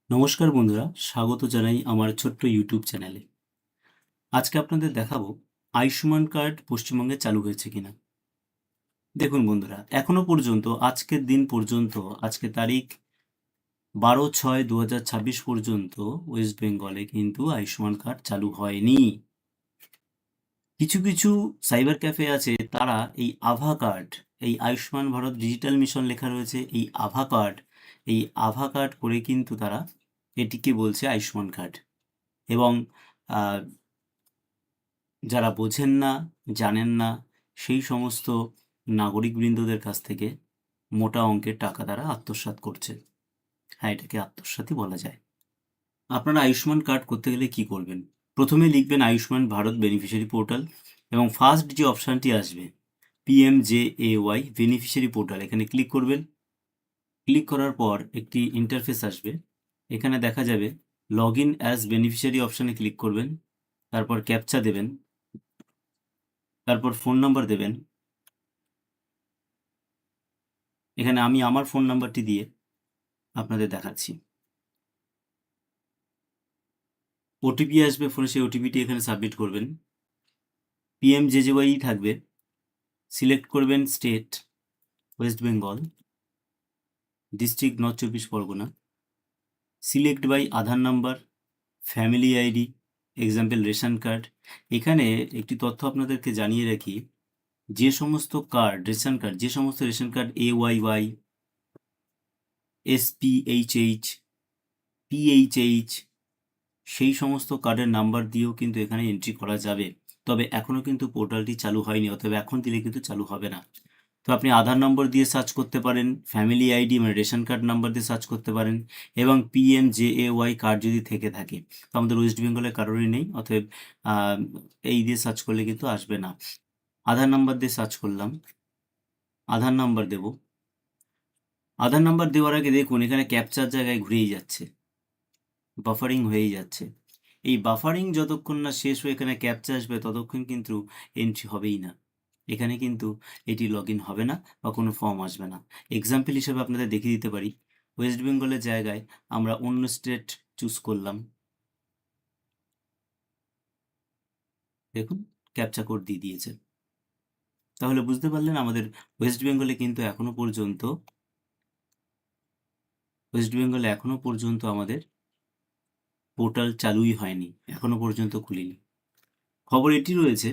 নমস্কার বন্ধুরা, স্বাগত জানাই আমার ছোট্ট ইউটিউব চ্যানেলে। আজকে আপনাদের দেখাবো আয়ুষ্মান কার্ড পশ্চিমবঙ্গে চালু হয়েছে কিনা। দেখুন বন্ধুরা, এখনো পর্যন্ত আজকের দিন পর্যন্ত, আজকে তারিখ 12/6/2026 পর্যন্ত ওয়েস্ট বেঙ্গলে কিন্তু আয়ুষ্মান কার্ড চালু হয়নি। কিছু কিছু সাইবার ক্যাফে আছে, তারা এই আভা কার্ড, এই আয়ুষ্মান ভারত ডিজিটাল মিশন লেখা রয়েছে এই আভা কার্ড করে কিন্তু তারা এটিকে বলছে আয়ুষ্মান কার্ড। এবং আহ, যারা বোঝেন না, জানেন না, সেই সমস্ত নাগরিকবৃন্দদের কাছ থেকে মোটা অঙ্কের টাকা তারা আত্মসাৎ করছে। হ্যাঁ, এটাকে আত্মসাৎই বলা যায়। আপনারা আয়ুষ্মান কার্ড করতে গেলে কি করবেন? প্রথমে লিখবেন আয়ুষ্মান ভারত বেনিফিশিয়ারি পোর্টাল, এবং ফার্স্ট যে অপশানটি আসবে PMJAY বেনিফিশিয়ারি পোর্টাল, এখানে ক্লিক করবেন। ক্লিক করার পর একটি ইন্টারফেস আসবে। এখানে দেখা যাবে লগ ইন অ্যাজ বেনিফিশিয়ারি অপশানে ক্লিক করবেন। তারপর ক্যাপচা দেবেন, তারপর ফোন নাম্বার দেবেন। এখানে আমি আমার ফোন নাম্বারটি দিয়ে আপনাদের দেখাচ্ছি। ওটিপি আসবে ফোনে, সেই ওটিপিটি এখানে সাবমিট করবেন। PMJJY থাকবে, সিলেক্ট করবেন state West Bengal, district North চব্বিশ Pargana, select by Aadhaar number, family ID, example ration card. এখানে একটি তথ্য আপনাদেরকে জানিয়ে রাখি, যে সমস্ত কার্ড, রেশন কার্ড, যে সমস্ত ration card AYY, SPHH, PHH, সেই সমস্ত কার্ডের নাম্বার দিয়েও কিন্তু এখানে এন্ট্রি করা যাবে। তবে এখনও কিন্তু পোর্টালটি চালু হয়নি, অতএব এখন দিলে কিন্তু চালু হবে না। তো আপনি আধার নম্বর দিয়ে সার্চ করতে পারেন, ফ্যামিলি আইডি মানে রেশন কার্ড নাম্বার দিয়ে সার্চ করতে পারেন, এবং PMJAY কার্ড যদি থেকে থাকে। তো আমাদের ওয়েস্ট বেঙ্গলে কারোরই নেই, অতএব এই দিয়ে সার্চ করলে কিন্তু আসবে না। আধার নাম্বার দিয়ে সার্চ করলাম, আধার নাম্বার দেব। আধার নাম্বার দেওয়ার আগে দেখুন এখানে ক্যাপচার জায়গায় ঘুরেই যাচ্ছে, বাফারিং হয়েই যাচ্ছে। এই বাফারিং যতক্ষণ না শেষ হয়ে এখানে ক্যাপচা আসবে, ততক্ষণ কিন্তু এন্ট্রি হবেই না। এখানে কিন্তু এটি লগ ইন হবে না বা কোনো ফর্ম আসবে না। এক্সাম্পল হিসেবে আপনাদের দেখিয়ে দিতে পারি, ওয়েস্ট বেঙ্গলের জায়গায় আমরা অন্য স্টেট চুজ করলাম। দেখুন ক্যাপচা কোড দিয়ে দিয়েছে। তাহলে বুঝতে পারলেন আমাদের ওয়েস্ট বেঙ্গলে কিন্তু এখনো পর্যন্ত আমাদের পোর্টাল চালুই হয়নি, এখনো পর্যন্ত খুলিনি। খবর এটি রয়েছে,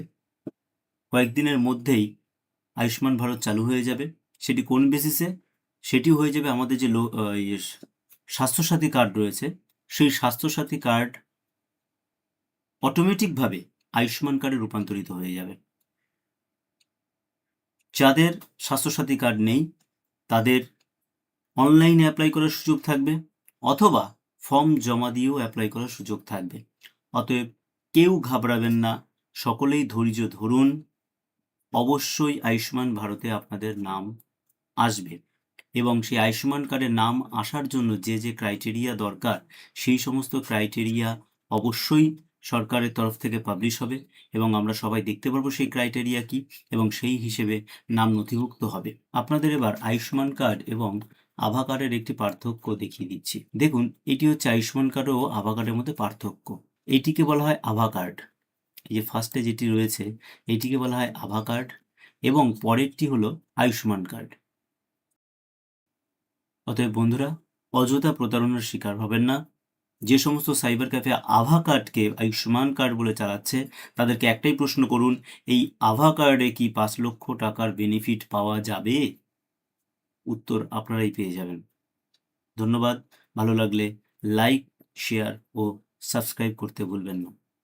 কয়েকদিনের মধ্যেই আয়ুষ্মান ভারত চালু হয়ে যাবে। সেটি কোন বেসিসে? সেটি হয়ে যাবে আমাদের যে স্বাস্থ্যসাথী কার্ড রয়েছে, সেই স্বাস্থ্যসাথী কার্ড অটোমেটিকভাবে আয়ুষ্মান কার্ডে রূপান্তরিত হয়ে যাবে। যাদের স্বাস্থ্যসাথী কার্ড নেই তাদের অনলাইনে অ্যাপ্লাই করার সুযোগ থাকবে, অথবা ফর্ম জমা দিয়েও অ্যাপ্লাই করার সুযোগ থাকবে। অতএব কেউ ঘাবড়াবেন না, সকলেই ধৈর্য ধরুন। অবশ্যই আয়ুষ্মান ভারতে আপনাদের নাম আসবে, এবং সেই আয়ুষ্মান কার্ডের নাম আসার জন্য যে যে ক্রাইটেরিয়া দরকার, সেই সমস্ত ক্রাইটেরিয়া অবশ্যই সরকারের তরফ থেকে পাবলিশ হবে, এবং আমরা সবাই দেখতে পারবো সেই ক্রাইটেরিয়া কি, এবং সেই হিসেবে নাম নথিভুক্ত হবে। আপনাদের এবার আয়ুষ্মান কার্ড এবং আভা কার্ডের একটি পার্থক্য দেখিয়ে দিচ্ছি। দেখুন, এটি হচ্ছে আয়ুষ্মান কার্ড ও আভা কার্ডের মধ্যে পার্থক্য। এটিকে বলা হয় আভা কার্ড, এই যে ফার্স্টে যেটি রয়েছে এটিকে বলা হয় আভা কার্ড, এবং পরেরটি হলো আয়ুষ্মান কার্ড। অতএব বন্ধুরা, অযথা প্রতারণার শিকার হবেন না। যে সমস্ত সাইবার ক্যাফে আভা কার্ডকে আয়ুষ্মান কার্ড বলে চালাচ্ছে, তাদেরকে একটাই প্রশ্ন করুন, এই আভা কার্ডে কি 5 লক্ষ টাকার বেনিফিট পাওয়া যাবে? উত্তর আপনারাই পেয়ে যাবেন। ধন্যবাদ। ভালো লাগলে লাইক, শেয়ার ও সাবস্ক্রাইব করতে ভুলবেন না।